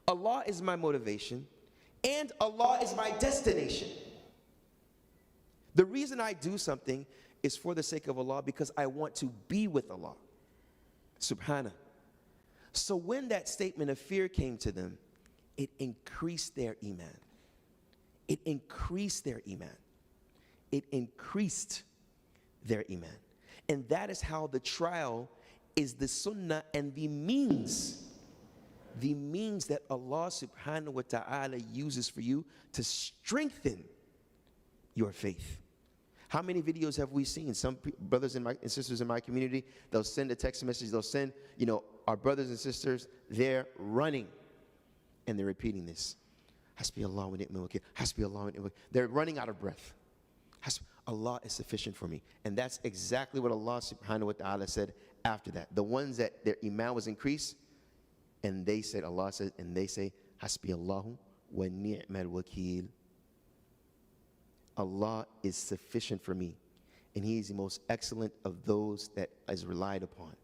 Allah is my motivation, and Allah is my destination. The reason I do something is for the sake of Allah, because I want to be with Allah. Subhana. So when that statement of fear came to them, it increased their iman. It increased their iman. It increased their iman. And that is how the trial is the sunnah and the means that Allah subhanahu wa ta'ala uses for you to strengthen your faith. How many videos have we seen? Some brothers and sisters in my community, they'll send a text message, they'll send, our brothers and sisters, they're running and they're repeating this. Hasbi Allah wa ni'mal wakeel. Hasbi Allah wa ni'mal wakeel. They're running out of breath. Allah is sufficient for me. And that's exactly what Allah subhanahu wa ta'ala said after that. The ones that their iman was increased, and they said, Allah said, and they say, Hasbi Allahu wa ni'mal wakeel. Allah is sufficient for me, and He is the most excellent of those that is relied upon.